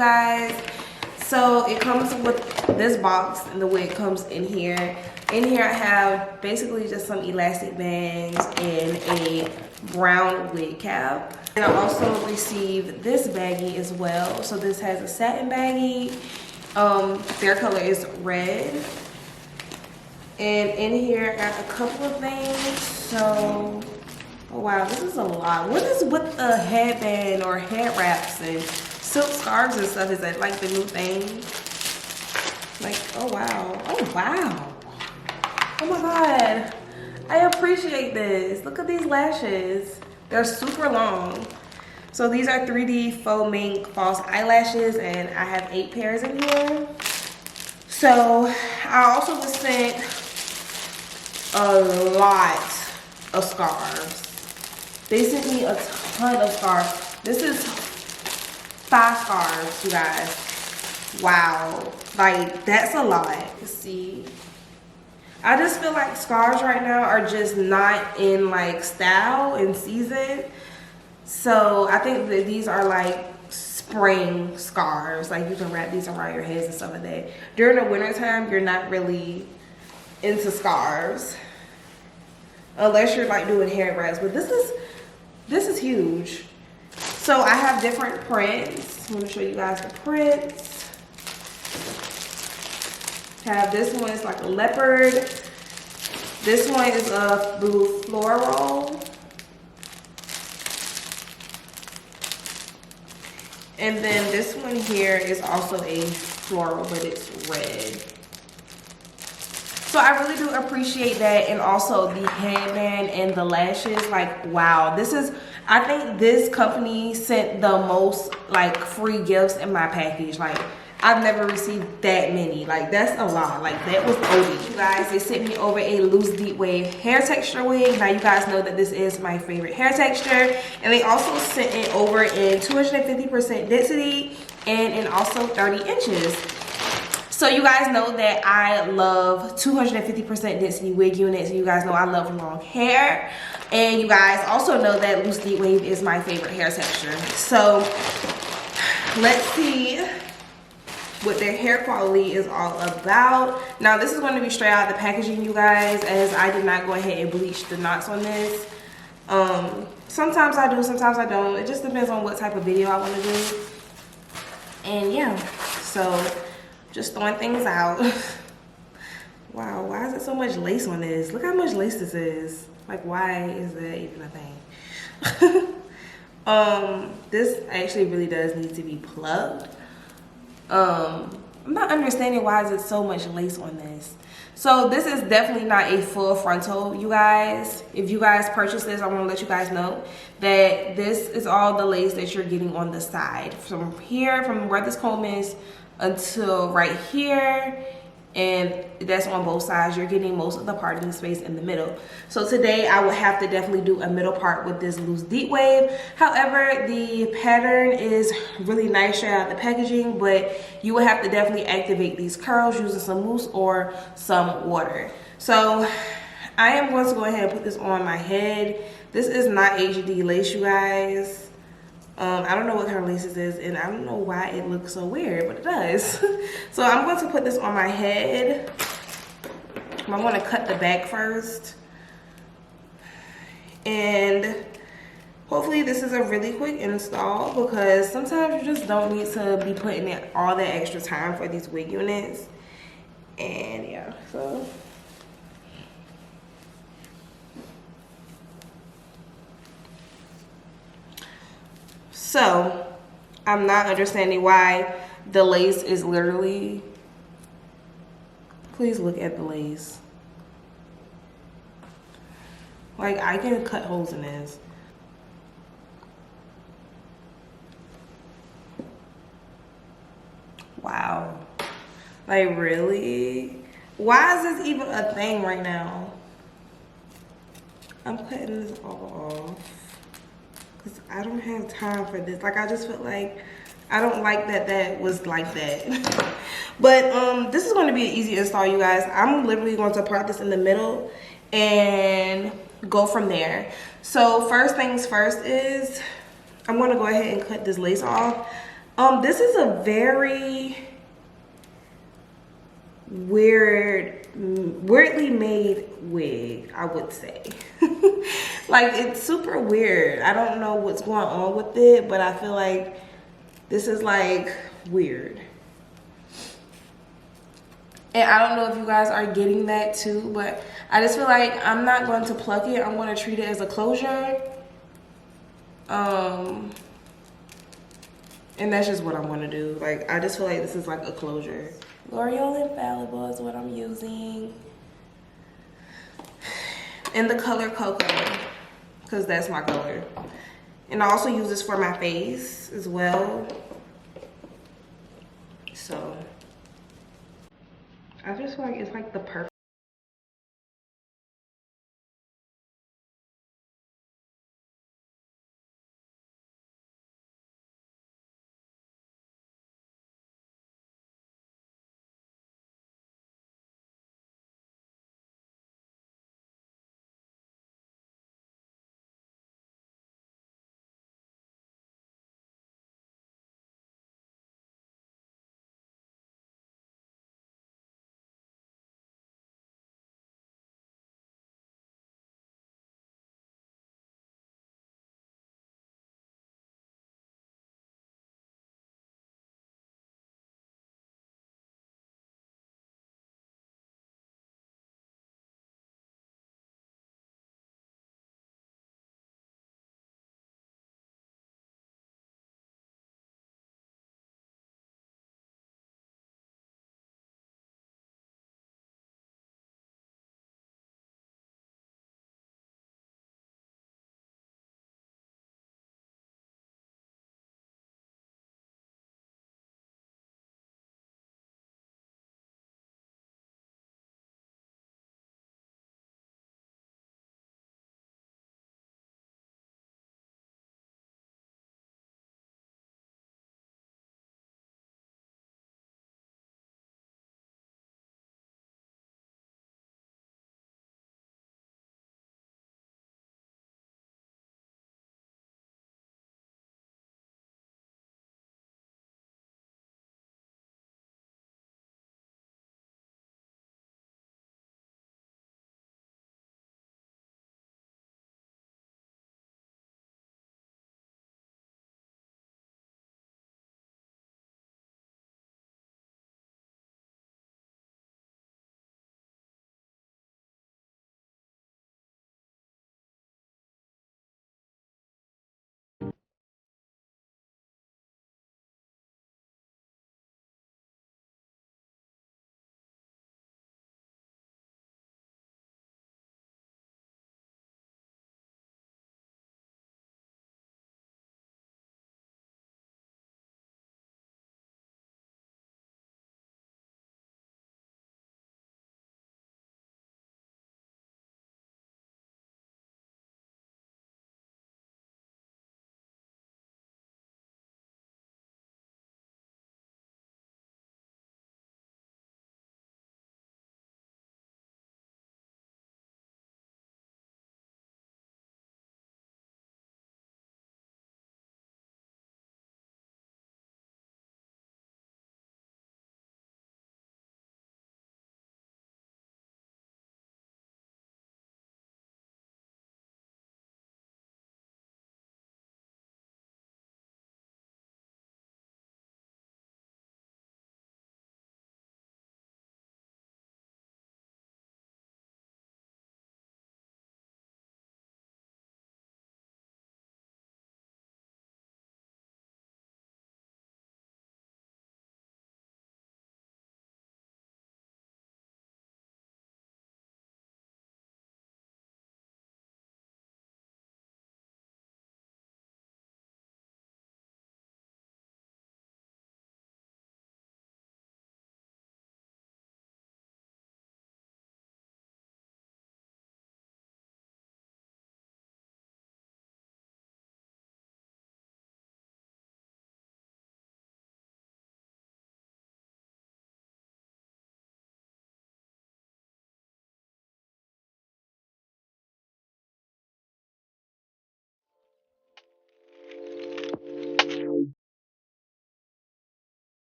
guys. So it comes with this box, and the wig comes in here. In here I have basically just some elastic bands and a brown wig cap. And I also received this baggie as well. So this has a satin baggie. Their color is red. And in here I got a couple of things. So, oh wow, this is a lot. What is with the headband or head wraps and silk scarves and stuff? Is that like the new thing? Like, oh wow. Oh wow. Oh my god. I appreciate this. Look at these lashes. They're super long. So these are 3D faux mink false eyelashes, and I have 8 pairs in here. So I also was sent a lot of scarves. They sent me a ton of scarves. This is 5 scarves, you guys. Wow. Like, that's a lot. See? I just feel like scarves right now are just not in like style and season. So I think that these are like spring scarves. Like you can wrap these around your heads and stuff like that. During the winter time, you're not really into scarves. Unless you're like doing hair wraps. But this is huge. So I have different prints. I'm gonna show you guys the prints. Have this one is like a leopard. This one is a blue floral. And then this one here is also a floral, but it's red. So I really do appreciate that. And also the headband and the lashes. Like, wow, this is, I think this company sent the most like free gifts in my package. Like, I've never received that many. Like, that's a lot. Like, that was OD. You guys, they sent me over a loose deep wave hair texture wig. Now, you guys know that this is my favorite hair texture. And they also sent it over in 250% density and in also 30 inches. So, you guys know that I love 250% density wig units. And you guys know I love long hair. And you guys also know that loose deep wave is my favorite hair texture. So, let's see what their hair quality is all about. Now this is going to be straight out of the packaging, you guys, as I did not go ahead and bleach the knots on this. Sometimes I do, sometimes I don't. It just depends on what type of video I want to do. And yeah, so just throwing things out. Wow, why is it so much lace on this? Look how much lace this is. Like, why is that even a thing? This actually really does need to be plugged. I'm not understanding why is it so much lace on this. So this is definitely not a full frontal, you guys. If you guys purchase this, I want to let you guys know that this is all the lace that you're getting on the side. From here, from where this comb is until right here. And that's on both sides. You're getting most of the parting space in the middle. So today I would have to definitely do a middle part with this loose deep wave. However, the pattern is really nice straight out of the packaging, but you will have to definitely activate these curls using some mousse or some water. So I am going to go ahead and put this on my head. This is not HD lace, you guys. I don't know what kind of lace this is, and I don't know why it looks so weird, but it does. So I'm going to put this on my head. I'm going to cut the back first. And hopefully this is a really quick install, because sometimes you just don't need to be putting in all that extra time for these wig units. And yeah, so. So, I'm not understanding why the lace is literally, please look at the lace. Like, I can cut holes in this. Wow. Like, really? Why is this even a thing right now? I'm cutting this all off. Because I don't have time for this. Like, I just felt like I don't like that that was like that. But this is going to be an easy install, you guys. I'm literally going to part this in the middle and go from there. So first things first is I'm going to go ahead and cut this lace off. This is a very weirdly made wig, I would say. Like, it's super weird. I don't know what's going on with it, but I feel like this is like weird. And I don't know if you guys are getting that too, but I just feel like I'm not going to pluck it. I'm going to treat it as a closure. And that's just what I'm going to do. Like, I just feel like this is like a closure. L'Oreal Infallible is what I'm using. In the color Cocoa, because that's my color. And I also use this for my face as well. So I just feel like it's like the perfect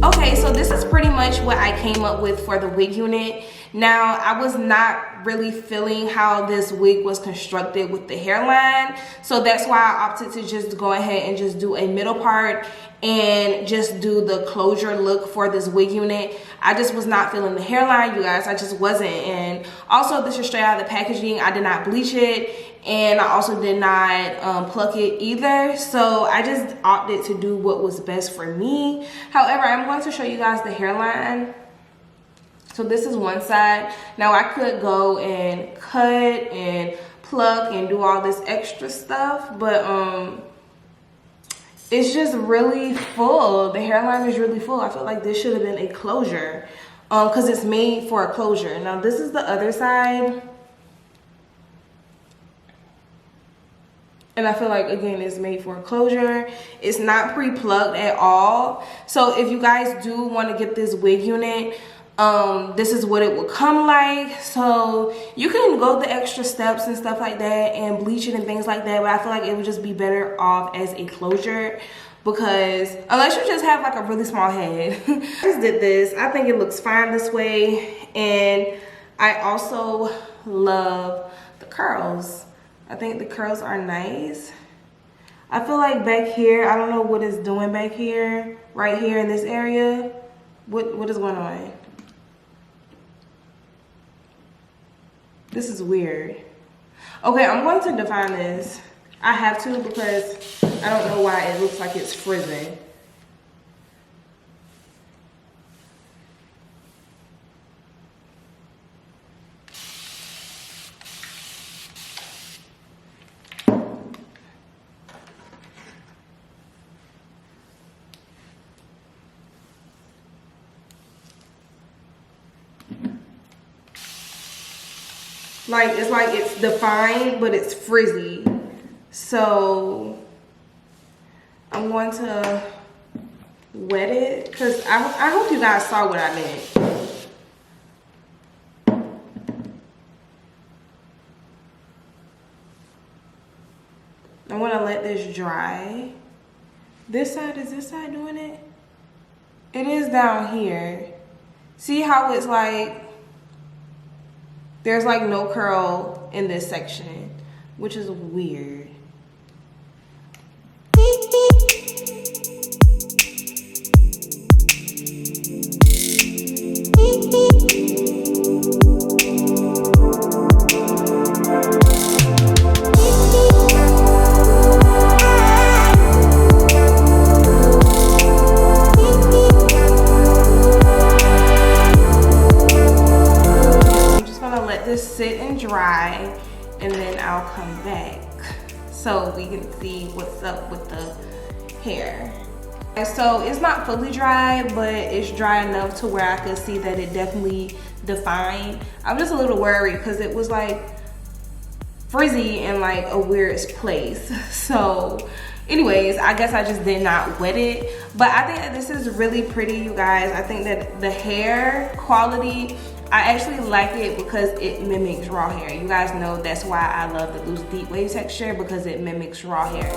Okay, so this is pretty much what I came up with for the wig unit. Now, I was not really feeling how this wig was constructed with the hairline, so that's why I opted to just go ahead and just do a middle part and just do the closure look for this wig unit. I just was not feeling the hairline, you guys. I just wasn't. And also, this is straight out of the packaging. I did not bleach it, and I also did not pluck it either. So I just opted to do what was best for me. However, I'm going to show you guys the hairline. So this is one side. Now I could go and cut and pluck and do all this extra stuff, but it's just really full. The hairline is really full. I feel like this should have been a closure because it's made for a closure. Now this is the other side. And I feel like, again, it's made for a closure. It's not pre-plucked at all. So if you guys do want to get this wig unit, this is what it will come like. So you can go the extra steps and stuff like that and bleach it and things like that, but I feel like it would just be better off as a closure, because unless you just have like a really small head. I just did this. I think it looks fine this way, and I also love the curls. I think the curls are nice. I feel like back here, I don't know what it's doing back here, right here in this area. What is going on? This is weird. Okay, I'm going to define this. I have to, because I don't know why it looks like it's frizzing. Like it's defined, but it's frizzy. So I'm going to wet it, because I hope you guys saw what I meant. I want to let this dry. This side, is this side doing it? It is down here. See how it's like, there's like no curl in this section, which is weird. Sit and dry, and then I'll come back so we can see what's up with the hair. So it's not fully dry, but it's dry enough to where I could see that it definitely defined. I'm just a little worried because it was like frizzy in like a weird place. So anyways, I guess I just did not wet it, but I think that this is really pretty, you guys. I think that the hair quality, I actually like it because it mimics raw hair. You guys know that's why I love the loose deep wave texture, because it mimics raw hair.